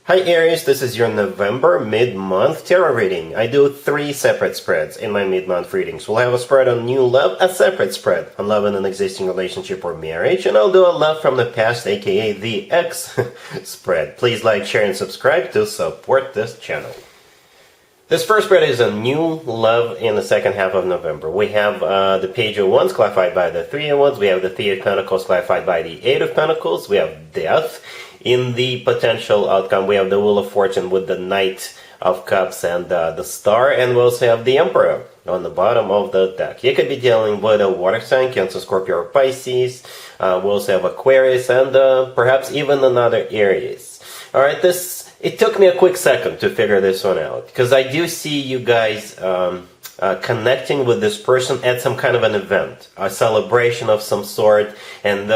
Hi Aries, this is your November mid-month tarot reading. I do 3 separate spreads in my mid-month readings. We'll have a spread on new love, a separate spread on love in an existing relationship or marriage, and I'll do a love from the past, aka the X spread. Please like, share, and subscribe to support this channel. This first spread is a new love in the second half of November. We have the Page of Wands clarified by the Three of Wands. We have the Three of Pentacles clarified by the Eight of Pentacles. We have Death. In the potential outcome, we have the Wheel of Fortune with the Knight of Cups and the Star. And we also have the Emperor on the bottom of the deck. You could be dealing with a water sign, Cancer, Scorpio, or Pisces. We also have Aquarius and perhaps even another Aries. Alright, it took me a quick second to figure this one out, because I do see you guys connecting with this person at some kind of an event, a celebration of some sort, and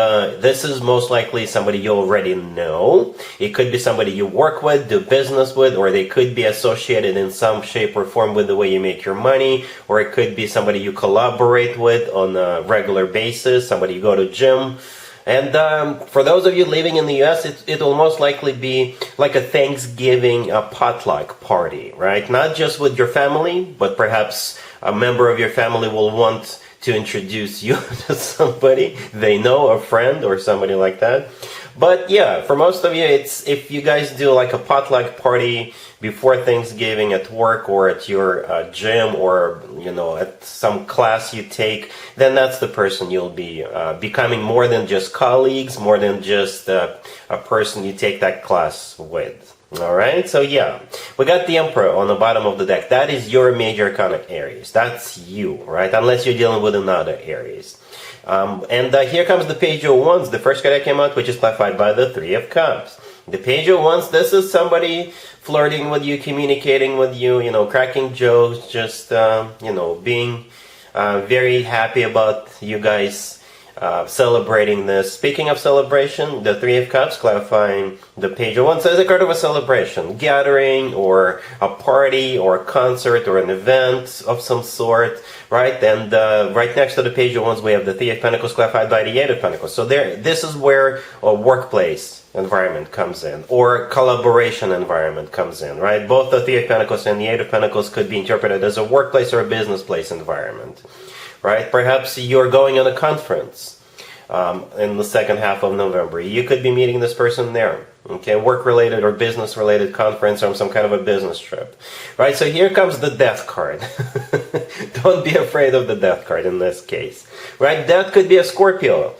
this is most likely somebody you already know. It could be somebody you work with, do business with, or they could be associated in some shape or form with the way you make your money, or it could be somebody you collaborate with on a regular basis, somebody you go to gym. And for those of you living in the US, it will most likely be like a Thanksgiving potluck party, right? Not just with your family, but perhaps a member of your family will want to introduce you to somebody they know, a friend or somebody like that. But yeah, for most of you, it's if you guys do like a potluck party before Thanksgiving at work or at your gym or, you know, at some class you take, then that's the person you'll be becoming, more than just colleagues, more than just a person you take that class with. Alright, so yeah, we got the Emperor on the bottom of the deck. That is your major arcana Aries. That's you, right? Unless you're dealing with another Aries. And here comes the Page of Wands, the first card that came out, which is clarified by the Three of Cups. The Page of Wands, this is somebody flirting with you, communicating with you, you know, cracking jokes, just, you know, being very happy about you guys celebrating this. Speaking of celebration, the Three of Cups clarifying the Page of Wands is a card of a celebration, gathering or a party or a concert or an event of some sort, right? And right next to the Page of Wands we have the Three of Pentacles clarified by the Eight of Pentacles. So this is where a workplace environment comes in, or collaboration environment comes in, right? Both the Three of Pentacles and the Eight of Pentacles could be interpreted as a workplace or a business place environment. Right? Perhaps you're going on a conference in the second half of November. You could be meeting this person there. Okay, work-related or business-related conference or some kind of a business trip. Right? So here comes the Death card. Don't be afraid of the Death card in this case. Right? Death could be a Scorpio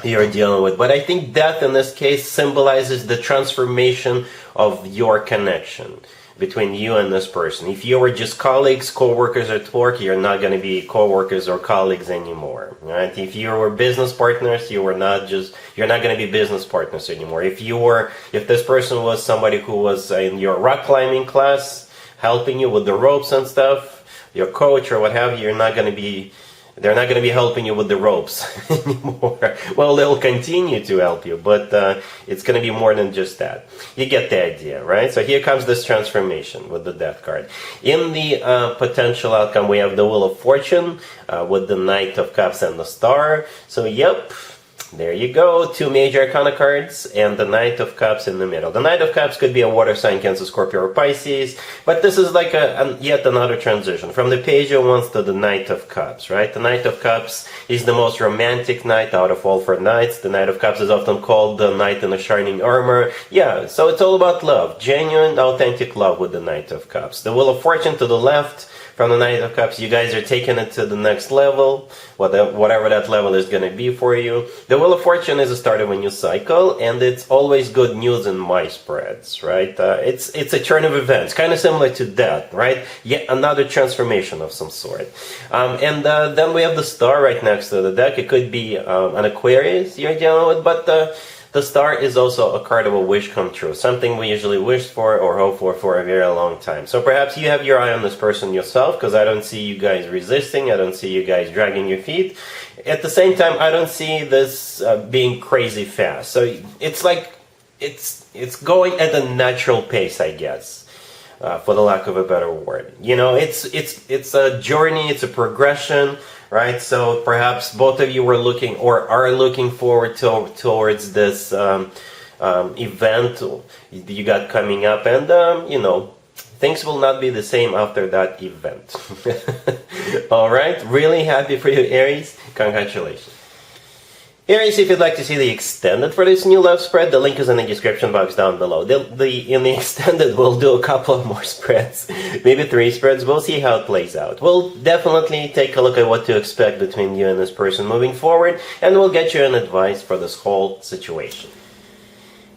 you're dealing with. But I think Death in this case symbolizes the transformation of your connection between you and this person. If you were just colleagues, co-workers at work, you're not going to be co-workers or colleagues anymore, right? If you were business partners, you're not going to be business partners anymore. If this person was somebody who was in your rock climbing class, helping you with the ropes and stuff, your coach or what have you, they're not going to be helping you with the ropes anymore. Well, they'll continue to help you, but it's going to be more than just that. You get the idea, right? So here comes this transformation with the Death card. In the potential outcome, we have the Wheel of Fortune with the Knight of Cups and the Star. So, yep. There you go, 2 major arcana cards and the Knight of Cups in the middle. The Knight of Cups could be a water sign, Cancer, Scorpio, or Pisces, but this is like yet another transition from the Page of Wands to the Knight of Cups, right? The Knight of Cups is the most romantic knight out of all 4 knights. The Knight of Cups is often called the Knight in a shining armor. Yeah, so it's all about love, genuine, authentic love with the Knight of Cups. The Wheel of Fortune to the left. From the Knight of Cups, you guys are taking it to the next level, whatever that level is going to be for you. The Wheel of Fortune is a start of a new cycle, and it's always good news in my spreads, right? It's a turn of events, kind of similar to Death, right? Yet another transformation of some sort. And then we have the Star right next to the deck. It could be an Aquarius you're dealing with, but the Star is also a card of a wish come true, something we usually wish for or hope for a very long time. So perhaps you have your eye on this person yourself, because I don't see you guys resisting, I don't see you guys dragging your feet. At the same time, I don't see this being crazy fast. So it's like, it's going at a natural pace, I guess. For the lack of a better word. You know, it's a journey, it's a progression, right? So perhaps both of you were looking or are looking forward towards this event you got coming up, and things will not be the same after that event. All right, really happy for you, Aries. Congratulations. Aries, if you'd like to see the extended for this new love spread, the link is in the description box down below. In the extended, we'll do a couple of more spreads, maybe 3 spreads. We'll see how it plays out. We'll definitely take a look at what to expect between you and this person moving forward, and we'll get you an advice for this whole situation.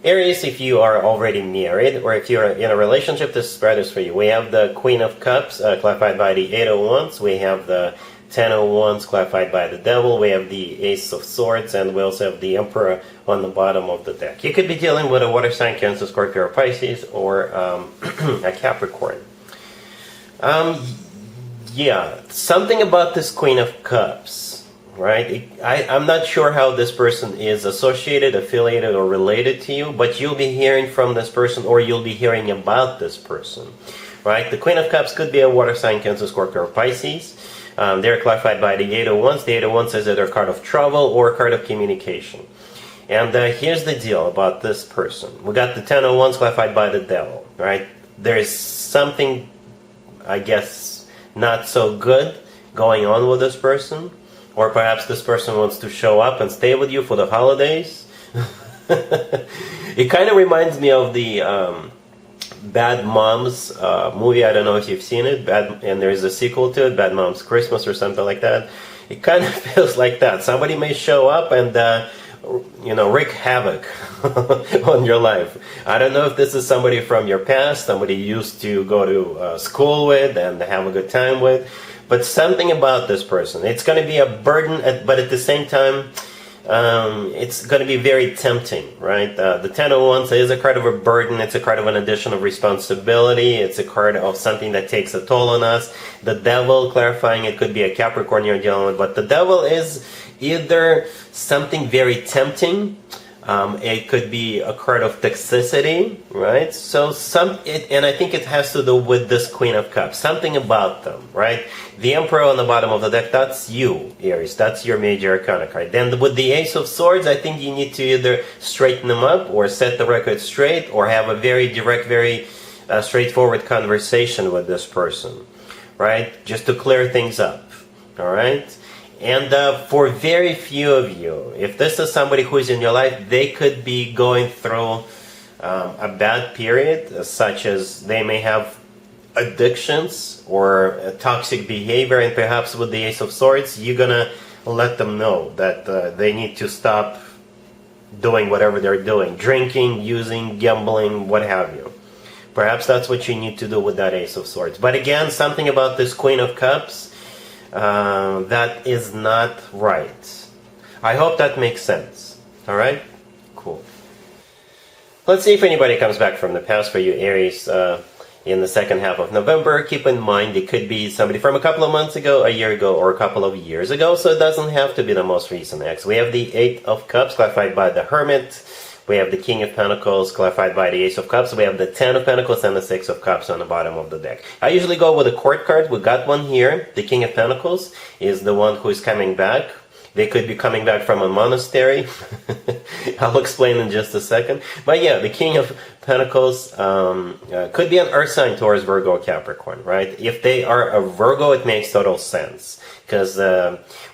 Aries, if you are already married, or if you're in a relationship, this spread is for you. We have the Queen of Cups, clarified by the 8 of Wands. We have the 10 of Wands, clarified by the Devil. We have the Ace of Swords, and we also have the Emperor on the bottom of the deck. You could be dealing with a water sign, Cancer, Scorpio, or Pisces, or a Capricorn. Yeah, something about this Queen of Cups, right? I'm not sure how this person is associated, affiliated, or related to you, but you'll be hearing from this person, or you'll be hearing about this person, right? The Queen of Cups could be a water sign, Cancer, Scorpio, or Pisces. They're clarified by the 8 of Wands. The 8 of Wands is either a card of travel or a card of communication. And here's the deal about this person. We got the 10 of Wands clarified by the Devil, right? There's something, I guess, not so good going on with this person. Or perhaps this person wants to show up and stay with you for the holidays. It kind of reminds me of the Bad Moms movie. I don't know if you've seen it, and there's a sequel to it, Bad Moms Christmas or something like that. It kind of feels like that. Somebody may show up and wreak havoc on your life. I don't know if this is somebody from your past, somebody you used to go to school with and have a good time with, but something about this person. It's going to be a burden, but at the same time, it's going to be very tempting, right? The 10 of Wands is a card of a burden. It's a card of an addition of responsibility. It's a card of something that takes a toll on us. The Devil, clarifying, it could be a Capricorn you're dealing with, but the Devil is either something very tempting. It could be a card of toxicity, right? So and I think it has to do with this Queen of Cups. Something about them, right? The Emperor on the bottom of the deck, that's you, Aries. That's your major arcana card. Then with the Ace of Swords, I think you need to either straighten them up or set the record straight or have a very direct, very straightforward conversation with this person, right? Just to clear things up, all right? And for very few of you, if this is somebody who is in your life, they could be going through a bad period, such as they may have addictions or toxic behavior, and perhaps with the Ace of Swords, you're gonna let them know that they need to stop doing whatever they're doing, drinking, using, gambling, what have you. Perhaps that's what you need to do with that Ace of Swords. But again, something about this Queen of Cups, that is not right. I hope that makes sense. Alright? Cool. Let's see if anybody comes back from the past for you, Aries, in the second half of November. Keep in mind, it could be somebody from a couple of months ago, a year ago, or a couple of years ago, so it doesn't have to be the most recent ex. We have the 8 of Cups, clarified by the Hermit. We have the King of Pentacles, clarified by the Ace of Cups. We have the 10 of Pentacles and the 6 of Cups on the bottom of the deck. I usually go with a court card. We got one here. The King of Pentacles is the one who is coming back. They could be coming back from a monastery. I'll explain in just a second. But yeah, the King of Pentacles could be an Earth sign, Taurus, Virgo, Capricorn, right? If they are a Virgo, it makes total sense. Because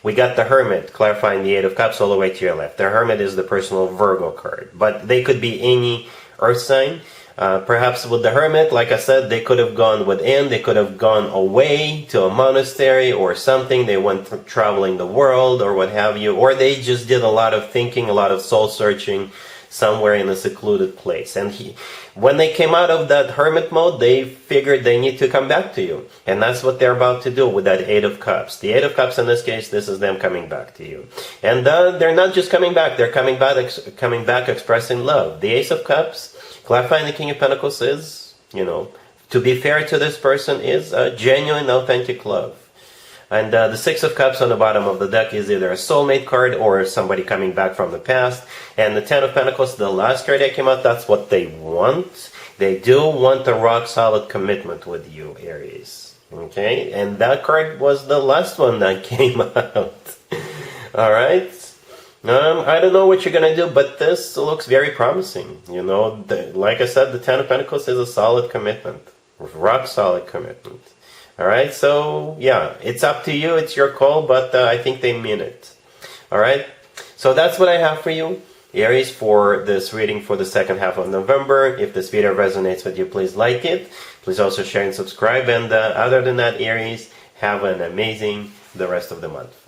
we got the Hermit, clarifying the 8 of Cups all the way to your left. The Hermit is the personal Virgo card. But they could be any Earth sign. Perhaps with the Hermit, like I said, they could have gone within, they could have gone away to a monastery or something. They went traveling the world or what have you. Or they just did a lot of thinking, a lot of soul searching somewhere in a secluded place. And when they came out of that hermit mode, they figured they need to come back to you. And that's what they're about to do with that 8 of Cups. The 8 of Cups in this case, this is them coming back to you. And they're not just coming back, they're coming back expressing love. The Ace of Cups, clarifying the King of Pentacles is, to be fair to this person, is a genuine, authentic love. And the 6 of Cups on the bottom of the deck is either a soulmate card or somebody coming back from the past. And the 10 of Pentacles, the last card that came out, that's what they want. They do want a rock-solid commitment with you, Aries. Okay? And that card was the last one that came out. Alright? I don't know what you're gonna do, but this looks very promising. You know, like I said, the Ten of Pentacles is a solid commitment, rock solid commitment. All right, so yeah, it's up to you. It's your call, but I think they mean it. All right, so that's what I have for you, Aries, for this reading for the second half of November. If this video resonates with you, please like it. Please also share and subscribe. And other than that, Aries, have an amazing the rest of the month.